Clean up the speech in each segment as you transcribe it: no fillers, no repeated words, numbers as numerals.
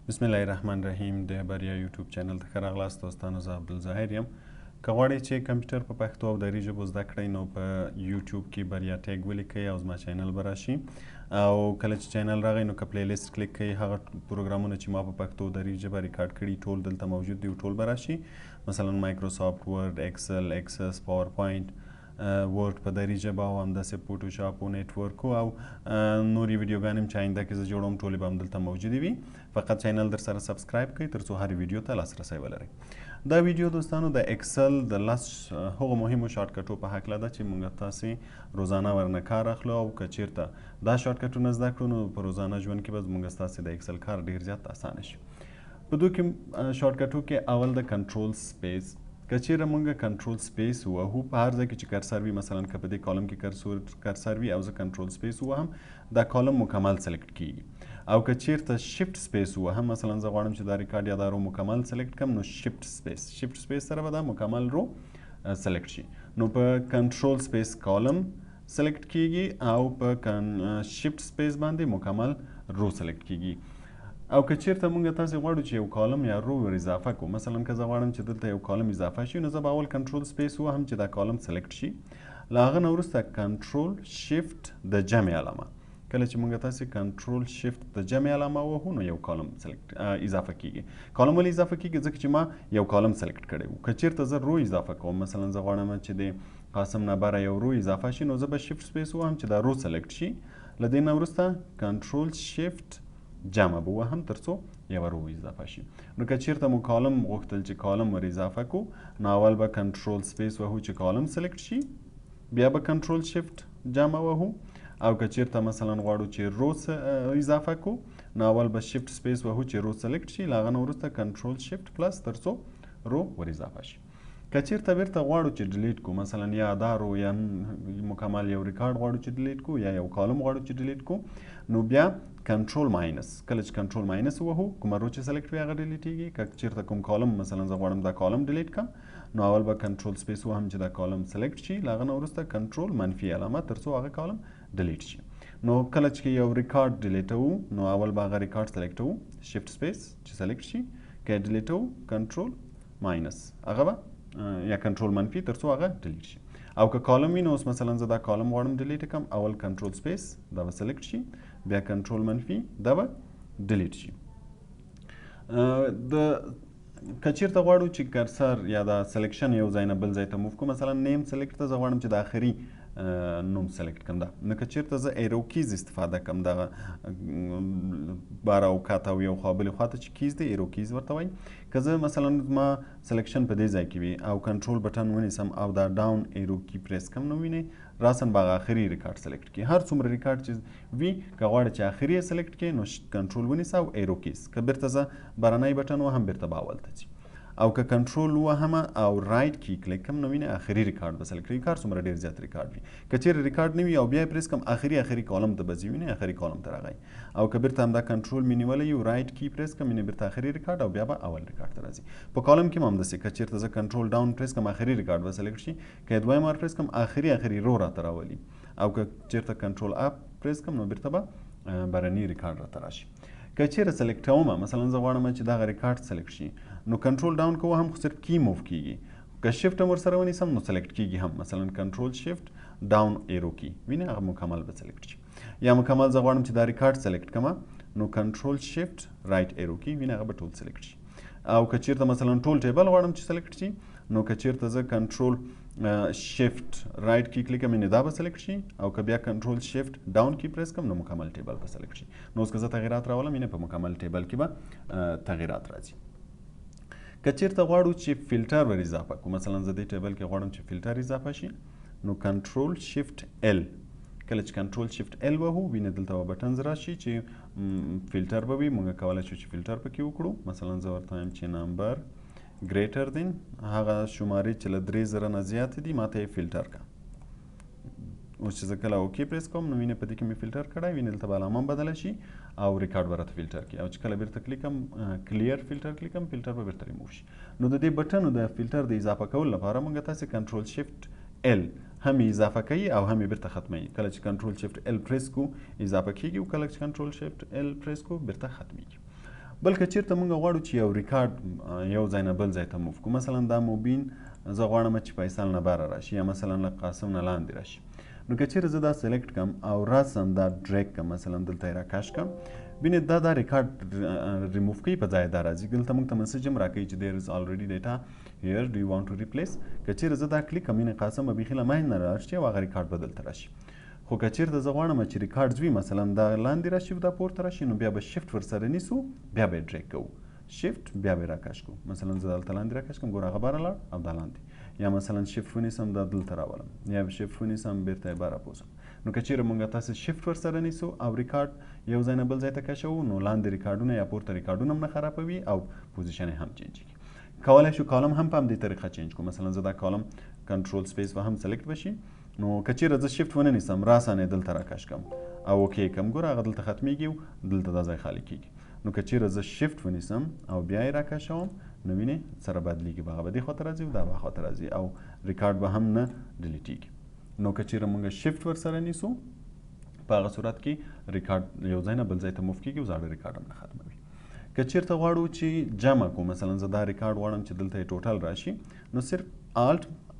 بسم الله الرحمن الرحیم د بریا یوټیوب چینل ته ښه راغلاست دوستانو. زه عبدالظاهر یم. که غواړئ چې کمپیوټر په پښتو او دري ژبو زده کړئ نو په یوټیوب کې بریا ټیګ ولیکئ او زما چینل به راشي، او کله چې چینل راغی نو که پلی لیست کلیک کړئ هغه پروګرامونه چې ما په پښتو او دري ژبه ریکارډ کړي ټول دلته موجود دي او ټول به راشي. مثلا میکروسافټ ورډ، ایکسل، ایکسس، پاور پوینټ، ورډ په دري ژبه او همداسې فوټوشاپ او نیټورک او نورې ویډیوګانې چې آینده کې زه جوړوم ټولې به هم دلته موجودې وي. فقط چینل در سره سبسکرایب کړئ تر څو هر ویډیو ته لاسرسی ولرئ. دا ویډیو دوستانو د ایکسل د هغو مهمو شارټ کټو په هکله ده چې موږ تاسې روزانه ورنه کار اخلو، او که چیرته دا شارټ کټونه زده کړو نو په روزانه ژوند کې به موږ ستاسې د ایکسل کار ډېر زیات اسانه شي. په دو کې شارټ کټو کې اول د کنټرول سپیس. که چیرې موږ کنټرول سپیس ووهو په هر ځای کې چې کرسر وي، مثلا که په دې کالم کې کرسر وي او زه کنټرول سپیس ووهم دا کالم مکمل سلیکټ کیږي. او که چیرته شفت سپیس ووهم، مثلا زه غواړم چې دا ریکارډ یا دا رو مکمل سلیکټ کړم نو شفت سپیس سره به دا مکمل رو سلیکټ شي. نو په کنټرول سپیس کالم سلیکټ کیږي او په شفت سپیس باندې مکمل رو سلیکټ کیږي. او که چیرته موږ تاسې غواړو چې یو کالم یا رو ور اضافه کړو، مثلا که زه غواړم چې دلته یو کالم اضافه شي نو زه به اول کنټرول سپیس ووهم چې دا کالم سلیکټ شي. له هغه نه وروسته کنټرول شفت د جمع علامه. کله چې موږ تاسې کنټرول شفت د جمع علامه ووهو نو یو کالم اضافه کیږي. کالم ولې اضافه کیږي؟ ځکه چې ما یو کالم سلیکټ کړی و. که چیرته زه رو اضافه کوم، مثلا زه غواړم چې د قاسم نه بره یو رو اضافه شي نو زه به شفت سپیس ووهم چې دا رو سلیکټ شي. له دې نه وروسته کنټرول شفت جمع به وهم تر څو یو رو اضافه شي. نو که چیرته مو کالم غوښتل چې کالم ور اضافه کو نو اول به کنټرول سپیس وهو چې کالم سلیکټ شي، بیا به کنټرول شفت جمع وهو. او که چیرته مثلا غواړو چې رو اضافه کو نو اول به شفت سپیس وهو چې رو سلیکټ شي، له هغه نه وروسته کنټرول شفت پلس تر څو رو ور اضافه شي. که چیرته بیرته غواړو چې ډیلیټ کو، مثلا یا دا رو یا مکمل یو ریکارډ غواړو چې ډیلیټ کو یا یو کالم غواړو چې ډیلیټ کو نو بیا کنټرول ماینس. کله چې کنټرول ماینس وهو کومه رو چې سلیکټ وي هغه ډیلیټیږي. که چیرته کوم کالم مثلا زه غواړم دا کالم ډیلیټ کړم نو اول به کنټرول سپیس وهم چې دا کالم سلیکټ شي، له هغه نه وروسته کنټرول منفي علامه تر څو هغه کالم ډیلیټ شي. نو کله چې یو ریکارډ ډیلیټوو نو اول به هغه ریکارډ سلیکټوو شفت سپیس چې سلیکټ شي، که ډیلیټوو کنټرول ماینس هغه به یا کنټرول منفي تر څو هغه ډیلیټ شي. او که کالم وي نو اوس مثلا زه دا کالم غواړم ډیلیټ کړم، اول کنټرول سپیس دا به سلیکټ شي، بیا کنټرول منفي دا به ډیلیټ شي. که چیرته غواړو چې کرسر یا دا سلیکشن یو ځای نه بل ځای ته موف کړو، مثلا نیم سلیکټ ته زه غواړم چې د آخري نوم سلیکټ کړم. دا نو که چیرته زه ایرو کیز استفاده کړم، دغه بار او کات او یو خوا بلې خواته چې کیز دی ایرو کیز ورته وایي. که زه مثلا ما سلیکشن په دې ځای کې وي او کنټرول بټن ونیسم او دا ډاون ایرو کی پریس کړم نو وینئ راسن به آخري ریکارډ سلیکټ کړي. هر څومره ریکارډ چې وي که غواړئ چې آخري یې سلیکټ کړي نو کنټرول ونیسه او ایرو کیز. که بیرته زه برنی بټن وهم بیرته به اول ته ځي. او که کنټرول وهم او رایټ کی کلیک کړم نو وینئ آخري ریکارډ به سلیکټ کړي. کار څومره ډېر زیات ریکارډ وي. که چیرې ریکارډ نه وي او بیا یې پریس کړم آخري کالم ته به ځي، وینئ آخري کالم ته راغی. او که بیرته همدا کنټرول مې نیولی یو رایټ کی پریس کړم وینئ بیرته آخري ریکارډ او بیا به اول ریکارډ ته راځي. په کالم کې هم همداسې که چیرته زه کنټرول ډاون پریس کړم آخري ریکارډ به سلیکټ شي، که یې دویم وار پریس کړم آخري رو راته راولي. او که چیرته کنټرول اپ پریس کړم نو بیرته به برني ریکارډ راته راشي. که چیرې سلیکټوم، مثلا زه غواړم چې دغه ریکارډ سلیکټ شي نو کنټرول ډاون کوو هم خو صرف کی موف کیږي. که شفت هم ورسره ونیسم نو سلیکټ کیږي هم، مثلا کنټرول شفت ډاون ایرو کی وینئ هغه مکمل به سلیکټ شي. یا مکمل زه غواړم چې دا ریکارډ سلیکټ کړم نو کنټرول شفت رایټ ایرو کی وینئ هغه به ټول سلیکټ شي. او که چیرته مثلا ټول ټیبل غواړم چې سلیکټ شي نو که چیرته زه کنټرول شفت رایټ کی کلیک کړم دا به سلیکټ شي. او که بیا کنټرول شفت ډاون کی پریس کړم نو مکمل ټیبل به سلیکټ شي. نو اوس که زه تغیرات راولم یعنې په مکمل ټیبل کې به تغیرات راځي. که چیرته غواړو چې فلټر ور اضافه کړو، مثلا زه دې ټیبل کې غواړم چې فلټر اضافه شي نو کنټرول شفت ال. کله چې کنټرول شفت ال وهو وینئ دلته به بټنز راشي چې فلټر به وي. موږ کولی شو چې فلټر پکې وکړو. مثلا زه ورته وایم چې نمبر ګریټر دین هغه شمارې چې له 3000 نه زیاتې دي ماته یې فلټر کړه. اوس چې زه کله اوکې پریس کوم نو وینئ په دې کې مې فلټر کړی، وینئ دلته به علامه بدله شي او ریکارډ به راته فلټر کړي. او چې کله بیرته کلیکم کلیر فلټر کلیکم فلټر به بیرته ریموو شي. نو د دې بټنو د فلټر د اضافه کولو لپاره موږ تاسې کنټرول شفت ال هم اضافه کوي او هم بیرته ختموي. کله چې کنټرول شفت ال پریس کو اضافه کیږي او کله چې کنټرول شفت ال پریس کو بیرته ختمیږي. بل که چیرته موږ غواړو چې یو ریکارډ یو ځای نه بل ځای ته موف کړو، مثلا دا مبین زه غواړم چې فیصل نه بره راشي یا مثلا له قاسم نه لاندې راشي. نو که چیرې زه دا سلیکټ کړم او راسم دا ډریګ کړم، مثلا دلته یې راکش کړم، بینې دا ریکارډ ریموف کوي، په ځای دا راځي. دلته موږ ته مسیج هم راکوي چې there is already data here do you want to replace. که چیرې زه دا کلیک کړم قاسم به بیخي له منځه نه راشي او هغه ریکارډ به دلته راشي. خو که چیرته زه غواړم چې ریکارډ وي مثلا دا لاندې راشي دا پورته راشي، نو بیا به شفت ورسره نیسو، بیا به یې ډریګ کوو، شفت بیا به یې راکش کوو. مثلا زه دلته لاندې راکش کوم، ګوره هغه بره لاړ او دا لاندې، یا مثلا شفت ونیسم دا دلته راولم، یا شفت ونیسم بیرته یې بره بوزم. نو که چیرې موږ تاسې شفت ورسره نیسو او ریکارډ یو ځای نه بل ځای ته کشوو، نو لاندې ریکارډونه یا پورته ریکارډونه هم نه خرابوي او پوزیشن هم چینج کیږي. کولی شو کالم هم په همدې طریقه چینج کړو. مثلا زه دا کالم کنټرول سپیس به هم سلیکټ بشي، نو که چیرې زه شفت ونه نیسم راسانه دلته راکش کړم او اوکې کړم، ګوره هغه دلته ختمیږي او دلته دا ځای خالی کیږي. نو که چیرې زه شفت ونیسم او بیا یې راکشوم، نو وینې سره بدلیږي، به هغه به دې خواته راځي او دا به خواته راځي او ریکارډ به هم نه ډیلیټیږي. نو که چیرې موږ شفت ورسره نیسو، په هغه صورت کې ریکارډ یو ځای نه بل ځای ته موف کیږي او زاړه ریکارډ هم نه ختموي. که چیرته غواړو چې جمع کو، مثلا زه دا ریکارډ غواړم چې دلته یې ټوټل راشي، نو صرف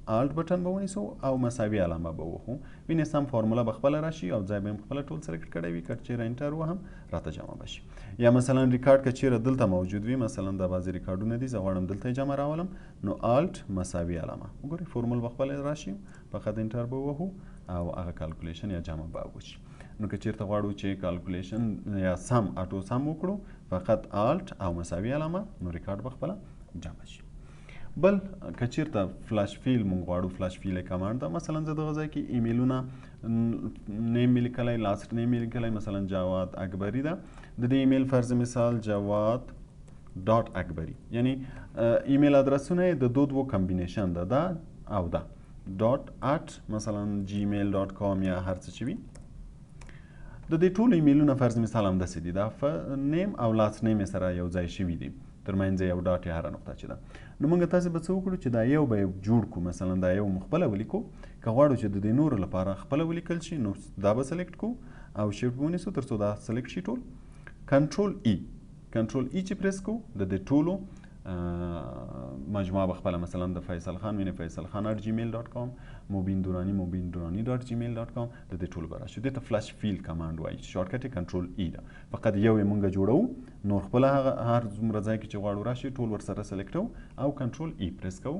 آلټ بټن به ونیسو او مساوي علامه به وخو، وینې سم فارموله به خپله راشي او ځای به هم خپله ټول سلیکټ کړی وي. که چیرې انټر وهم راته جمع بشي. یا مثلا ریکارډ که چیرې دلته موجود وي، مثلا دا بعضې ریکارډونه دي، زه غواړم دلته یې جمع راولم، نو آلټ مساوي علامه، وګورئ فارمول به خپله راشي، فقط انټر به وهو او هغه کالکولیشن یا جمع به وشي. نو که چیرته غواړو چې کالکولیشن یا سم اټو سم وکړو، فقط آلټ او مساوي علامه، نو ریکارډ به خپله جمع شي. بل که چیرته فلاش فیل مونږ غواړو، فلاش فیل کمانډ ده. مثلا زه دغه ځای کې ایمیلونه نیم مې لیکلی، لاست نیم مې لیکلی، مثلا جواد اکبري ده. د دې ایمیل فرض مثال جواد ډاټ اکبري، یعنی ایمیل ادرسونه یې د دوو کمبینیشن ده، دا او دا ډاټ اټ مثلا جیمیل ډاټ کام یا هر څه چې وي. د دې ټولو ایمیلونه فرض مثال همداسې دي، دا نیم او لاست نیم یې سره یو ځای شوي دي، ترمنځ یو ډاټ یا هره نقطه چې ده. نو موږ تاسې به څه وکړو چې دا یو به جوړ کړو، مثلا دا یو مو خپله ولیکو. که غواړو چې د دې نورو لپاره خپله ولیکل شي، نو دا به سلیکټ کړو او شفت به ونیسو تر څو دا سلیکټ شي ټول. کنټرول ای چې پریس کړو، د دې ټولو مجموعه به خپله، مثلا د فیصل خان وینې فیصل خان @gmail.com، مبین دورانی @gmail.com، د دې ټولو به راشي. دې ته فلاش فیل کمانډ وایي، شارټ کټ یې کنټرول ای ده. فقط یو یې مونږ جوړوو، نور خپله هغه هر څومره ځای کې چې غواړو راشي ټول ورسره سلیکټوو او کنټرول ای پریس کوو